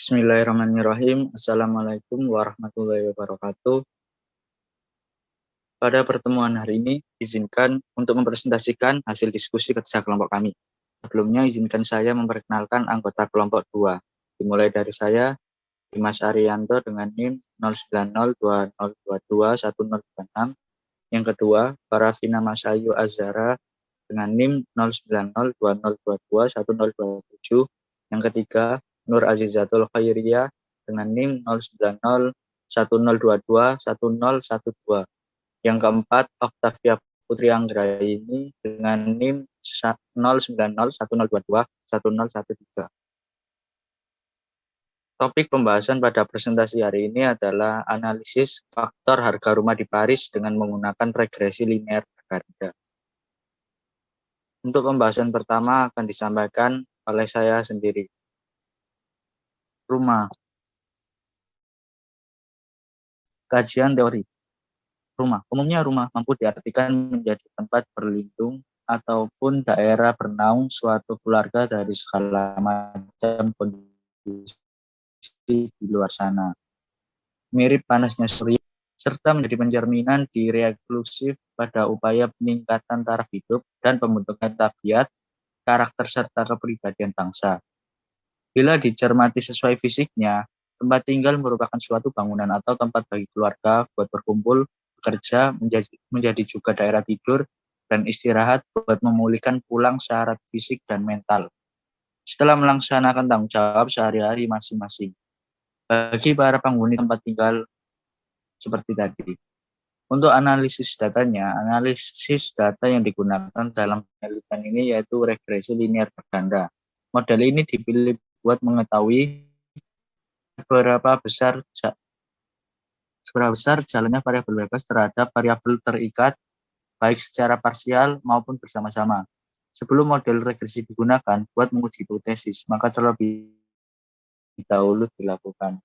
Bismillahirrahmanirrahim. Assalamualaikum warahmatullahi wabarakatuh. Pada pertemuan hari ini, izinkan untuk mempresentasikan hasil diskusi kerja kelompok kami. Sebelumnya, izinkan saya memperkenalkan anggota kelompok 2. Dimulai dari saya, Dimas Arianto dengan NIM 0902022106. Yang kedua, Farafina Masayu Azhara dengan NIM 0902022107. Yang ketiga, Nur Azizatul Khairiyah dengan NIM 0901022112. Yang keempat, Octavia Putri Anggraini dengan NIM 0901022113. Topik pembahasan pada presentasi hari ini adalah analisis faktor harga rumah di Paris dengan menggunakan regresi linear berganda. Untuk pembahasan pertama akan disampaikan oleh saya sendiri. Rumah. Kajian teori. Rumah. Umumnya rumah mampu diartikan menjadi tempat berlindung ataupun daerah bernaung suatu keluarga dari segala macam kondisi di luar sana. Mirip panasnya surya, serta menjadi pencerminan diri eksklusif pada upaya peningkatan taraf hidup dan pembentukan tabiat, karakter serta kepribadian bangsa. Bila dicermati sesuai fisiknya, tempat tinggal merupakan suatu bangunan atau tempat bagi keluarga buat berkumpul, bekerja, menjadi juga daerah tidur dan istirahat buat memulihkan pulang syarat fisik dan mental setelah melaksanakan tanggung jawab sehari-hari masing-masing. Bagi para penghuni tempat tinggal seperti tadi. Untuk analisis datanya, analisis data yang digunakan dalam penelitian ini yaitu regresi linear berganda. Model ini dipilih buat mengetahui seberapa besar jalannya variabel bebas terhadap variabel terikat, baik secara parsial maupun bersama-sama. Sebelum model regresi digunakan buat menguji hipotesis, maka terlebih dahulu dilakukan.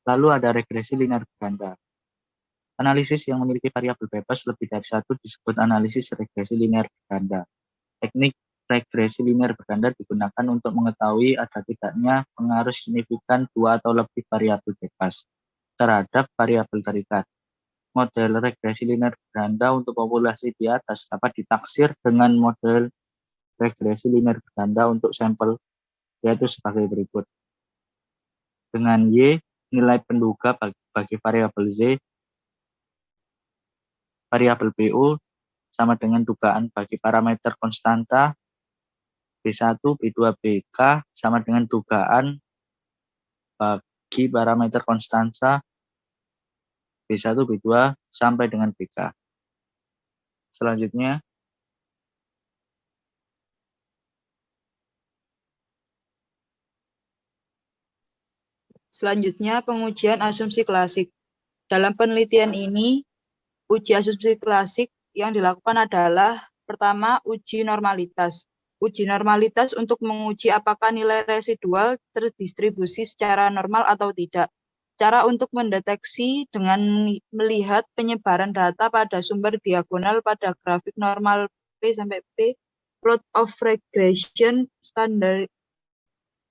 Lalu ada regresi linear berganda. Analisis yang memiliki variabel bebas lebih dari satu disebut analisis regresi linear berganda. Teknik regresi linear berganda digunakan untuk mengetahui ada tidaknya pengaruh signifikan dua atau lebih variabel bebas terhadap variabel terikat. Model regresi linear berganda untuk populasi di atas dapat ditaksir dengan model regresi linear berganda untuk sampel, yaitu sebagai berikut. Dengan Y, nilai penduga bagi variabel Z, variabel BO sama dengan dugaan bagi parameter konstanta B1, B2, BK sama dengan dugaan bagi parameter konstanta B1, B2 sampai dengan BK. Selanjutnya, pengujian asumsi klasik. Dalam penelitian ini, uji asumsi klasik yang dilakukan adalah pertama, uji normalitas. Uji normalitas untuk menguji apakah nilai residual terdistribusi secara normal atau tidak. Cara untuk mendeteksi dengan melihat penyebaran data pada sumber diagonal pada grafik normal P sampai P, plot of regression standard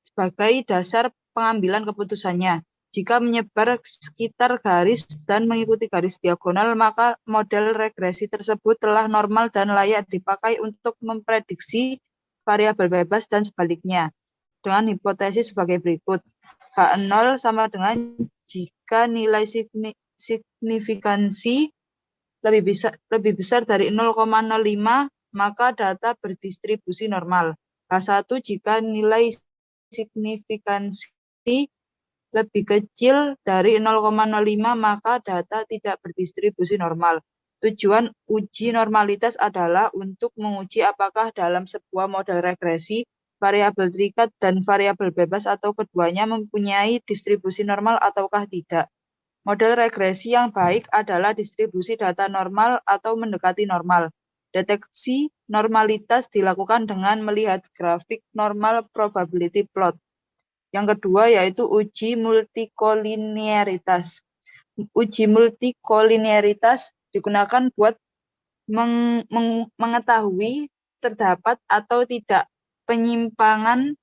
sebagai dasar pengambilan keputusannya. Jika menyebar sekitar garis dan mengikuti garis diagonal, maka model regresi tersebut telah normal dan layak dipakai untuk memprediksi variabel bebas dan sebaliknya. Dengan hipotesis sebagai berikut. H0 sama dengan jika nilai signifikansi lebih besar dari 0,05, maka data berdistribusi normal. H1 jika nilai signifikansi lebih kecil dari 0,05, maka data tidak berdistribusi normal. Tujuan uji normalitas adalah untuk menguji apakah dalam sebuah model regresi, variabel terikat dan variabel bebas atau keduanya mempunyai distribusi normal ataukah tidak. Model regresi yang baik adalah distribusi data normal atau mendekati normal. Deteksi normalitas dilakukan dengan melihat grafik normal probability plot. Yang kedua yaitu uji multikolinearitas. Uji multikolinearitas digunakan buat mengetahui terdapat atau tidak penyimpangan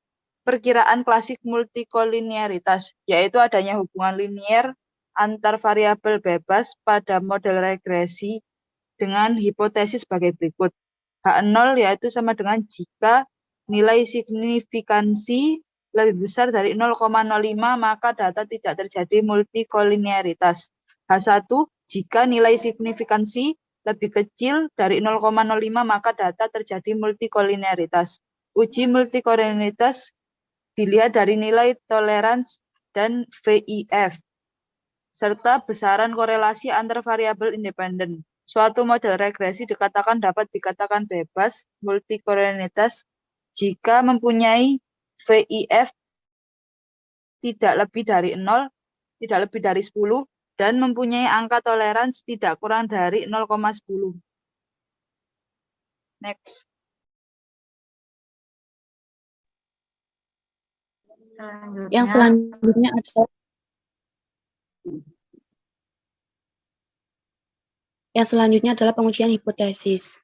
perkiraan klasik multikolinearitas, yaitu adanya hubungan linier antar variabel bebas pada model regresi dengan hipotesis sebagai berikut. H0 yaitu sama dengan jika nilai signifikansi lebih besar dari 0,05 maka data tidak terjadi multikolinearitas. H1 jika nilai signifikansi lebih kecil dari 0,05 maka data terjadi multikolinearitas. Uji multikolinearitas dilihat dari nilai tolerans dan VIF serta besaran korelasi antar variabel independen. Suatu model regresi dapat dikatakan bebas multikolinearitas jika mempunyai VIF tidak lebih dari 0, tidak lebih dari 10, dan mempunyai angka tolerans tidak kurang dari 0,10. Next. Yang selanjutnya adalah pengujian hipotesis.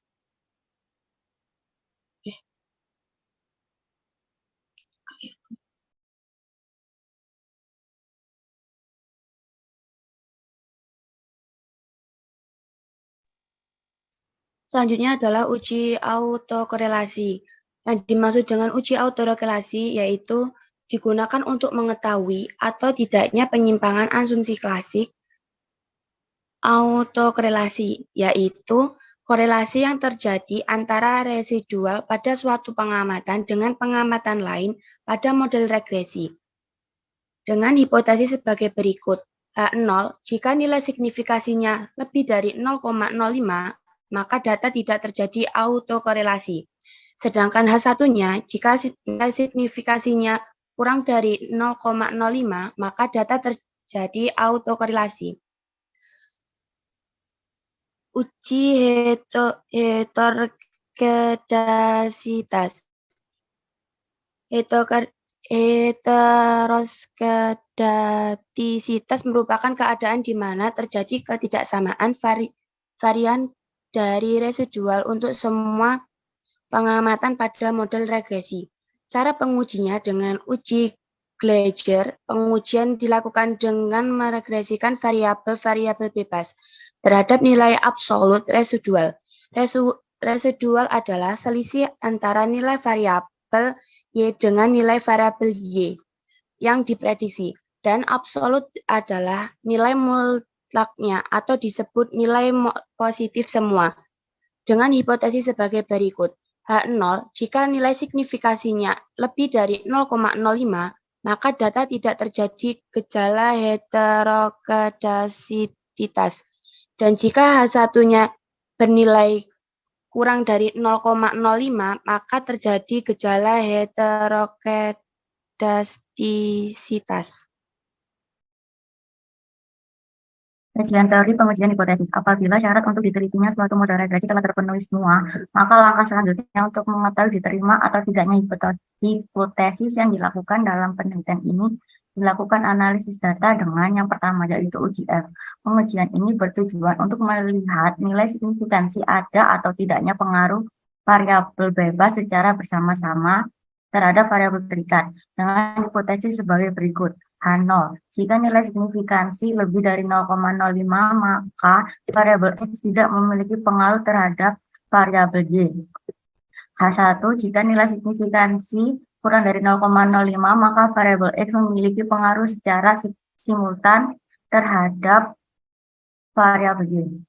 Selanjutnya adalah uji autokorelasi. Yang dimaksud dengan uji autokorelasi yaitu digunakan untuk mengetahui atau tidaknya penyimpangan asumsi klasik autokorelasi, yaitu korelasi yang terjadi antara residual pada suatu pengamatan dengan pengamatan lain pada model regresi. Dengan hipotesis sebagai berikut. H0, jika nilai signifikasinya lebih dari 0,05, maka data tidak terjadi autokorelasi. Sedangkan H1-nya, jika nilai signifikasinya kurang dari 0,05, maka data terjadi autokorelasi. Uji heteroskedasitas. Heteroskedastisitas merupakan keadaan di mana terjadi ketidaksamaan varian dari residual untuk semua pengamatan pada model regresi. Cara pengujinya dengan uji Gleiger. Pengujian dilakukan dengan meregresikan variabel-variabel bebas terhadap nilai absolut residual. Residual adalah selisih antara nilai variabel Y dengan nilai variabel Y yang diprediksi, dan absolut adalah nilai mutlaknya atau disebut nilai positif semua. Dengan hipotesis sebagai berikut. H0, jika nilai signifikasinya lebih dari 0,05, maka data tidak terjadi gejala heteroskedasitas. Dan jika H1-nya bernilai kurang dari 0,05, maka terjadi gejala heteroskedastisitas. Kajian teori pengujian hipotesis. Apabila syarat untuk ditelitinya suatu model regresi telah terpenuhi semua, maka langkah selanjutnya untuk mengetahui diterima atau tidaknya hipotesis yang dilakukan dalam penelitian ini dilakukan analisis data dengan yang pertama yaitu uji F. Pengujian ini bertujuan untuk melihat nilai signifikansi ada atau tidaknya pengaruh variabel bebas secara bersama-sama terhadap variabel terikat dengan hipotesis sebagai berikut. H0. Jika nilai signifikansi lebih dari 0,05, maka variabel X tidak memiliki pengaruh terhadap variabel Y. H1. Jika nilai signifikansi kurang dari 0,05, maka variabel X memiliki pengaruh secara simultan terhadap variabel Y.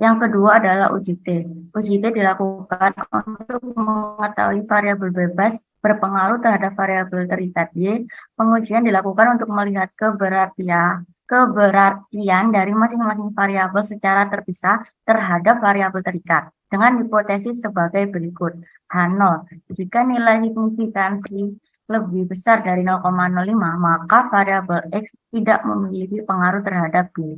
Yang kedua adalah uji T. Uji T dilakukan untuk mengetahui variabel bebas berpengaruh terhadap variabel terikat Y. Pengujian dilakukan untuk melihat keberartian dari masing-masing variabel secara terpisah terhadap variabel terikat dengan hipotesis sebagai berikut. H0. Jika nilai signifikansi lebih besar dari 0,05, maka variabel X tidak memiliki pengaruh terhadap Y.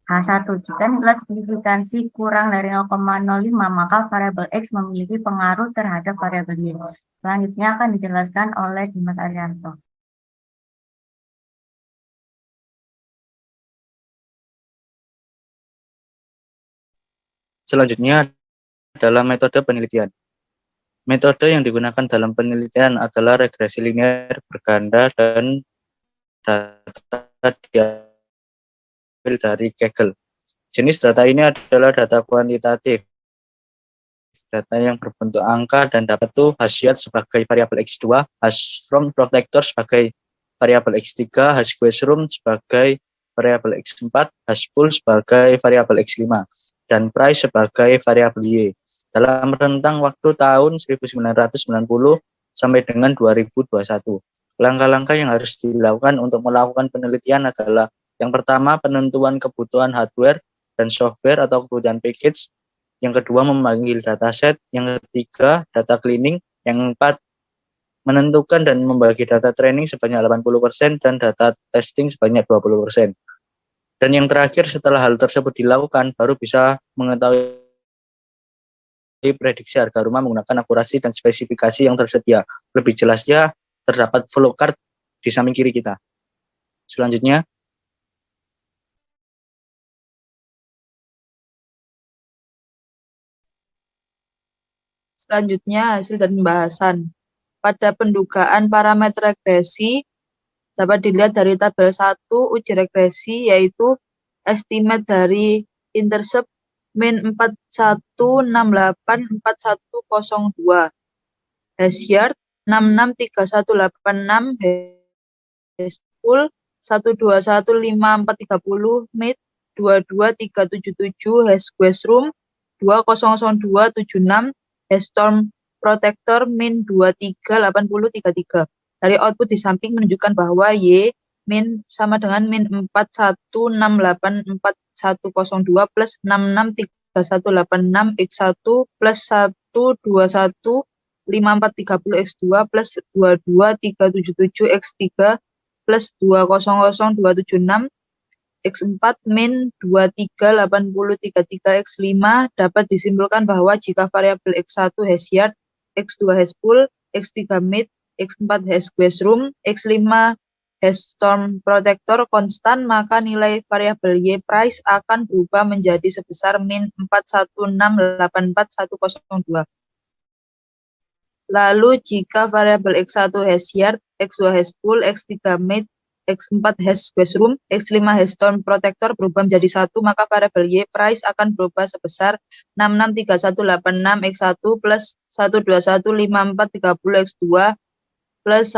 H1. Jika nilai signifikansi kurang dari 0,05, maka variabel X memiliki pengaruh terhadap variabel Y. Selanjutnya akan dijelaskan oleh Dimas Arianto. Selanjutnya adalah metode penelitian. Metode yang digunakan dalam penelitian adalah regresi linear berganda dan data diambil dari Kaggle. Jenis data ini adalah data kuantitatif, data yang berbentuk angka dan dapat itu Hashiyat sebagai variabel X2, Hashfrom protector sebagai variabel X3, Hashqueryroom sebagai variabel X4, Hashpool sebagai variabel X5, dan price sebagai variabel Y. Dalam rentang waktu tahun 1990 sampai dengan 2021. Langkah-langkah yang harus dilakukan untuk melakukan penelitian adalah yang pertama, penentuan kebutuhan hardware dan software atau kebutuhan package. Yang kedua, memanggil dataset. Yang ketiga, data cleaning. Yang keempat, menentukan dan membagi data training sebanyak 80% dan data testing sebanyak 20%. Dan yang terakhir, setelah hal tersebut dilakukan, baru bisa mengetahui prediksi harga rumah menggunakan akurasi dan spesifikasi yang tersedia. Lebih jelasnya, terdapat flow chart di samping kiri kita. Selanjutnya, hasil dan pembahasan. Pada pendugaan parameter regresi, dapat dilihat dari tabel 1 uji regresi, yaitu estimate dari intercept min 41684102, Hashiyard 663186, Hashpool 1215430, MIT 22377, Hashqueryroom 2000276, Hashstorm Protector min 238033. Dari output di samping menunjukkan bahwa Y min sama dengan min 41684102 plus 663186 X1 plus 1215430 X2 plus 22377 X3 plus 200276 X4 min 238033 X5. Dapat disimpulkan bahwa jika variabel X1 Hashiyard, X2 Hashpool, X3 MIT, X4 Hashqueryroom, X5 Hashstorm Protector konstan, maka nilai variabel Y price akan berubah menjadi sebesar min 41684102. Lalu jika variabel X1 Hashiyard, X2 Hashpool, X3 MIT, X4 Hashqueryroom, X5 Hashstorm Protector berubah menjadi 1, maka variabel Y price akan berubah sebesar 663186 X1 plus 1215430 X2 plus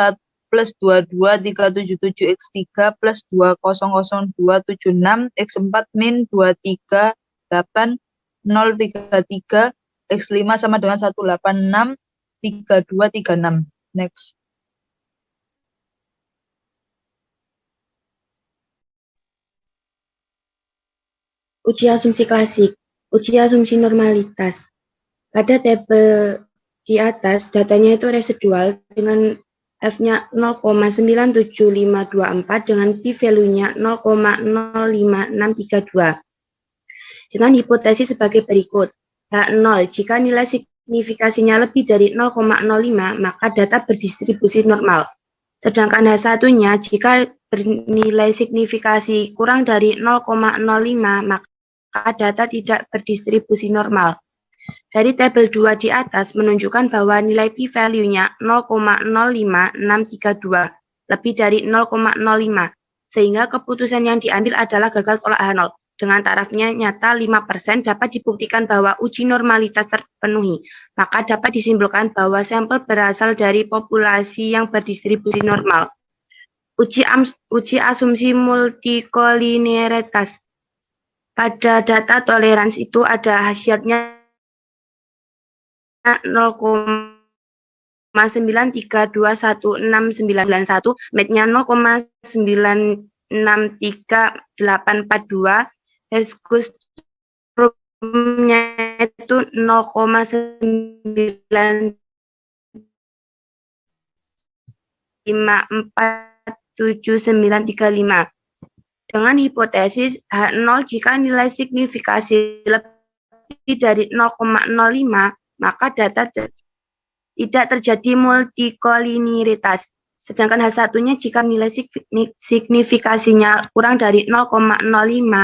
22377 X3 plus 200276 X4 min 238033 X5 sama dengan 1863236. Next. Uji asumsi klasik, uji asumsi normalitas. Pada tabel di atas, datanya itu residual dengan F-nya 0,97524 dengan p-value-nya 0,05632. Dengan hipotesis sebagai berikut. H0, jika nilai signifikasinya lebih dari 0,05, maka data berdistribusi normal. Sedangkan H1-nya, jika bernilai signifikasi kurang dari 0,05, maka data tidak berdistribusi normal. Dari tabel 2 di atas menunjukkan bahwa nilai p-value-nya 0,05632, lebih dari 0,05, sehingga keputusan yang diambil adalah gagal tolak H0. Dengan tarafnya nyata 5% dapat dibuktikan bahwa uji normalitas terpenuhi. Maka dapat disimpulkan bahwa sampel berasal dari populasi yang berdistribusi normal. Uji asumsi multikolinearitas. Pada data toleransi itu ada Hashiyard-nya 0,9321691, MIT-nya 0,963842, Hashqueryroom-nya itu 0,9547935. Dengan hipotesis H0 jika nilai signifikasi lebih dari 0,05, maka data tidak terjadi multikolinearitas. Sedangkan H1-nya jika nilai signifikasinya kurang dari 0,05,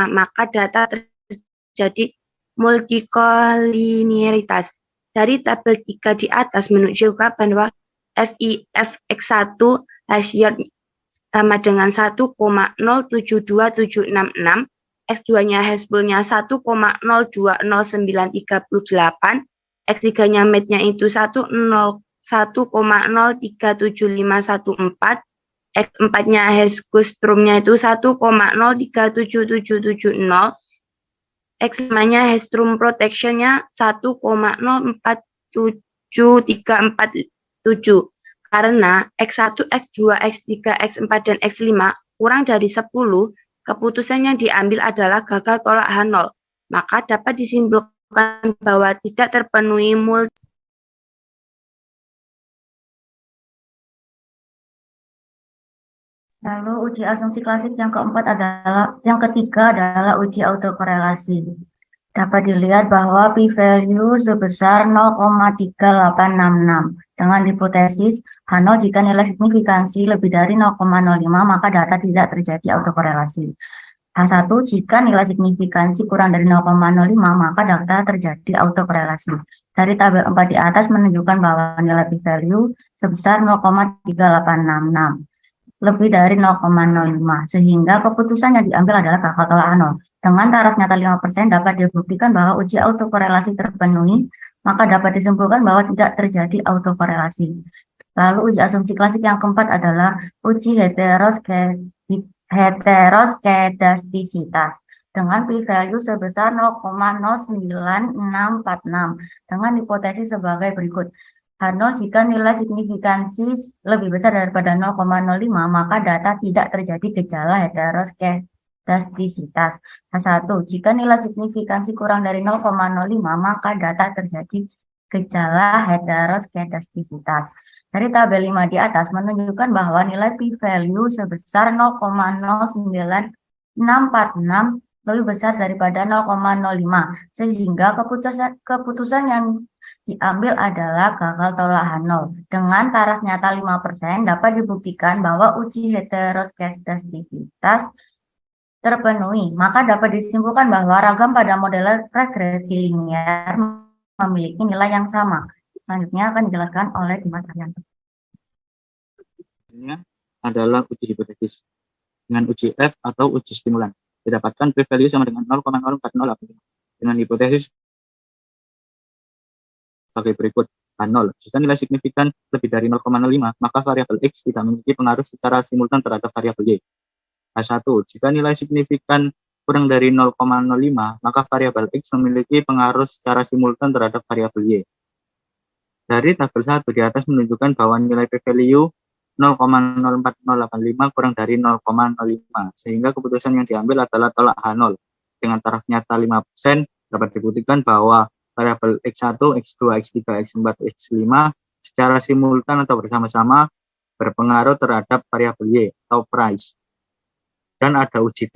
maka data terjadi multikolinearitas. Dari tabel 3 di atas menunjukkan bahwa FIFX1 hasil sama dengan 1,072766, X2-nya hasilnya 1,020938, X3-nya match-nya itu 1,037514, X4-nya Heskus-Strumnya itu 1,037770, X5-nya Hestrum Protection-nya 1,047347. Karena X1, X2, X3, X4, dan X5 kurang dari 10, keputusan yang diambil adalah gagal tolak H0. Maka dapat disimpulkan bahwa tidak terpenuhi multi. Lalu uji asumsi klasik yang ketiga adalah uji autokorelasi. Dapat dilihat bahwa p-value sebesar 0,3866 dengan hipotesis H0 jika nilai signifikansi lebih dari 0,05 maka data tidak terjadi autokorelasi. H1 jika nilai signifikansi kurang dari 0,05 maka data terjadi autokorelasi. Dari tabel 4 di atas menunjukkan bahwa nilai p-value sebesar 0,3866 lebih dari 0,05 sehingga keputusan yang diambil adalah gagal tolak H0. Dengan taraf nyata 5% dapat dibuktikan bahwa uji autokorelasi terpenuhi, maka dapat disimpulkan bahwa tidak terjadi autokorelasi. Lalu uji asumsi klasik yang keempat adalah uji heteroskedastisitas dengan p-value sebesar 0,09646 dengan hipotesis sebagai berikut. H0 jika nilai signifikansi lebih besar daripada 0,05 maka data tidak terjadi gejala heteroskedastisitas. H1 jika nilai signifikansi kurang dari 0,05 maka data terjadi gejala heteroskedastisitas. Dari tabel 5 di atas menunjukkan bahwa nilai p-value sebesar 0,09646 lebih besar daripada 0,05 sehingga keputusan yang diambil adalah gagal tolak H0. Dengan taraf nyata 5% dapat dibuktikan bahwa uji heteroskedastisitas terpenuhi. Maka dapat disimpulkan bahwa ragam pada model regresi linier memiliki nilai yang sama. Selanjutnya akan dijelaskan oleh Dimas Arianto. Ini adalah uji hipotesis dengan uji F atau uji stimulan. Didapatkan p-value sama dengan 0,0408 dengan hipotesis sebagai berikut. H0 jika nilai signifikan lebih dari 0,05 maka variabel X tidak memiliki pengaruh secara simultan terhadap variabel Y. H1 jika nilai signifikan kurang dari 0,05 maka variabel X memiliki pengaruh secara simultan terhadap variabel Y. Dari tabel 1 di atas menunjukkan bahwa nilai p-value 0,04085 kurang dari 0,05 sehingga keputusan yang diambil adalah tolak H0. Dengan taraf nyata 5% dapat dibuktikan bahwa variabel X1, X2, X3, X4, X5 secara simultan atau bersama-sama berpengaruh terhadap variabel Y atau price. Dan ada uji T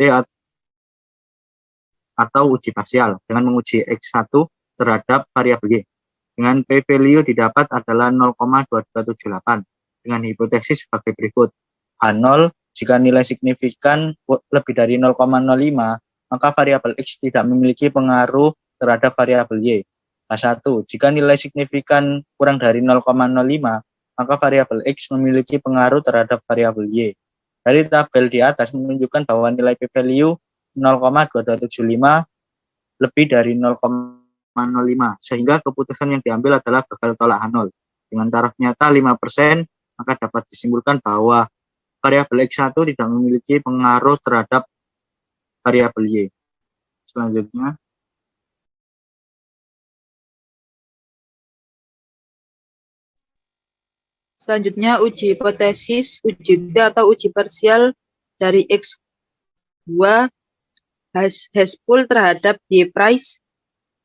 atau uji parsial dengan menguji X1 terhadap variabel Y. Dengan p-value didapat adalah 0,2278 dengan hipotesis sebagai berikut. H0 jika nilai signifikan lebih dari 0,05 maka variabel X tidak memiliki pengaruh terhadap variabel Y. H1 jika nilai signifikan kurang dari 0,05 maka variabel X memiliki pengaruh terhadap variabel Y. Dari tabel di atas menunjukkan bahwa nilai p-value 0,2275 lebih dari 0,05 sehingga keputusan yang diambil adalah gagal tolak H0. Dengan taraf nyata 5% maka dapat disimpulkan bahwa variabel X1 tidak memiliki pengaruh terhadap variabel Y. Selanjutnya uji hipotesis, uji T atau uji parsial dari X2 Hespul terhadap Y price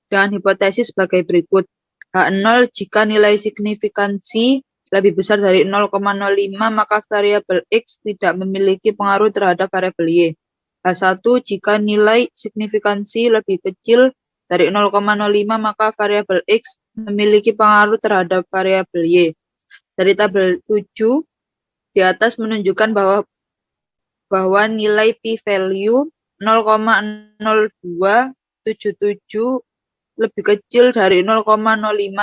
dengan hipotesis sebagai berikut. H0 jika nilai signifikansi lebih besar dari 0,05 maka variabel X tidak memiliki pengaruh terhadap variabel Y. H1 jika nilai signifikansi lebih kecil dari 0,05 maka variabel X memiliki pengaruh terhadap variabel Y. Dari tabel 7 di atas menunjukkan bahwa nilai p-value 0,0277 lebih kecil dari 0,05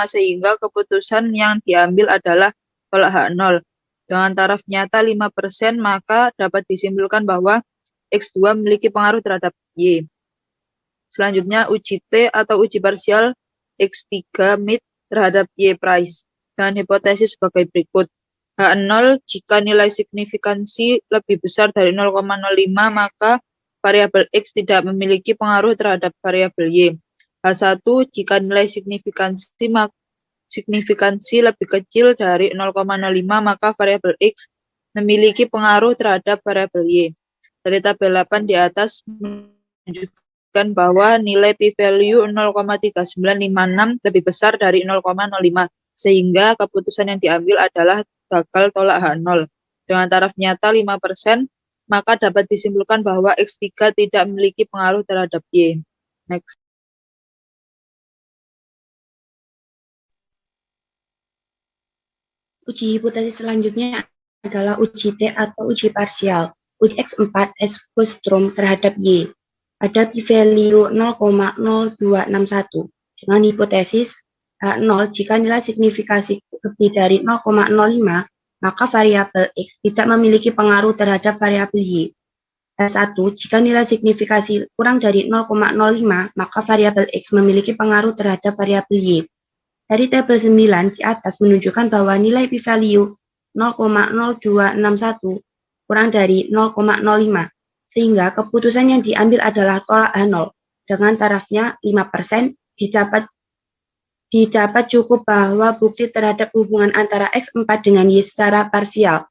sehingga keputusan yang diambil adalah tolak H0. Dengan taraf nyata 5%, maka dapat disimpulkan bahwa X2 memiliki pengaruh terhadap Y. Selanjutnya, uji T atau uji parsial X3 mid terhadap Y price dengan hipotesis sebagai berikut. H0 jika nilai signifikansi lebih besar dari 0,05 maka variabel X tidak memiliki pengaruh terhadap variabel Y. H1 jika nilai signifikansi lebih kecil dari 0,05 maka variabel X memiliki pengaruh terhadap variabel Y. Dari tabel 8 di atas menunjukkan bahwa nilai p-value 0,3956 lebih besar dari 0,05 sehingga keputusan yang diambil adalah gagal tolak H0. Dengan taraf nyata 5%, maka dapat disimpulkan bahwa X3 tidak memiliki pengaruh terhadap Y. Next. Uji hipotesis selanjutnya adalah uji T atau uji parsial. Uji X4 Ekostrom terhadap Y. Ada p-value 0,0261 dengan hipotesis H0 jika nilai signifikasi lebih dari 0,05 maka variabel X tidak memiliki pengaruh terhadap variabel Y. H1 jika nilai signifikasi kurang dari 0,05 maka variabel X memiliki pengaruh terhadap variabel Y. Dari tabel 9 di atas menunjukkan bahwa nilai p-value 0,0261 kurang dari 0,05 sehingga keputusan yang diambil adalah tolak H0 dengan tarafnya 5%. Didapat cukup bahwa bukti terhadap hubungan antara X4 dengan Y secara parsial.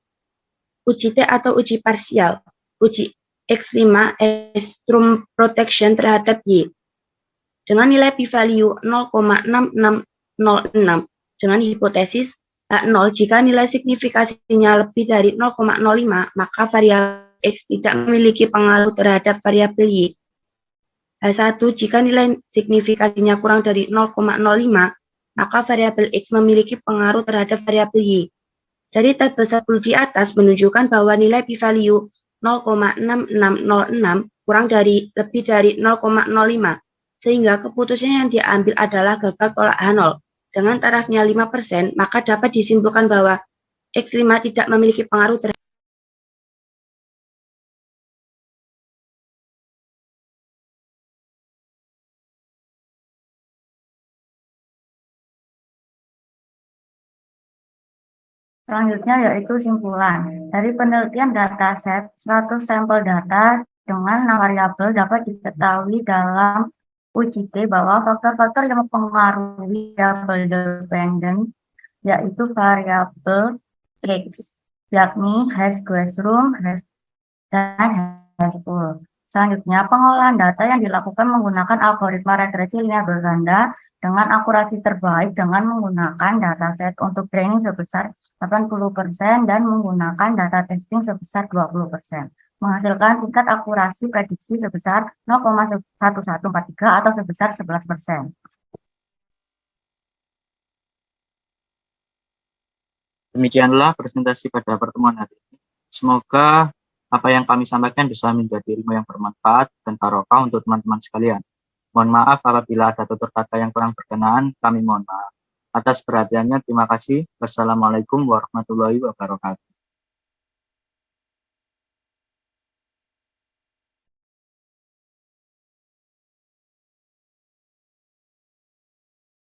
Uji T atau uji parsial. Uji X5 Ekostrom protection terhadap Y. Dengan nilai p-value 0,6606 dengan hipotesis H0 jika nilai signifikasinya lebih dari 0,05 maka variabel X tidak memiliki pengaruh terhadap variabel Y. H1 jika nilai signifikasinya kurang dari 0,05 maka variabel X memiliki pengaruh terhadap variabel Y. Dari tabel 10 di atas menunjukkan bahwa nilai p-value 0,6606 kurang dari lebih dari 0,05 sehingga keputusan yang diambil adalah gagal tolak H0. Dengan tarafnya 5%, maka dapat disimpulkan bahwa X5 tidak memiliki pengaruh terhadap Selanjutnya yaitu simpulan. Dari penelitian dataset 100 sampel data dengan 6 variabel dapat diketahui dalam uji T bahwa faktor-faktor yang mempengaruhi variabel dependent yaitu variabel X, yakni hash classroom, hash dan hash pool. Selanjutnya, pengolahan data yang dilakukan menggunakan algoritma regresi linear berganda dengan akurasi terbaik dengan menggunakan dataset untuk training sebesar 80% dan menggunakan data testing sebesar 20%, menghasilkan tingkat akurasi prediksi sebesar 0,1143 atau sebesar 11%. Demikianlah presentasi pada pertemuan hari ini. Semoga apa yang kami sampaikan bisa menjadi ilmu yang bermanfaat dan barokah untuk teman-teman sekalian. Mohon maaf apabila ada tutur kata yang kurang berkenan, kami mohon maaf. Atas perhatiannya, terima kasih. Wassalamualaikum warahmatullahi wabarakatuh.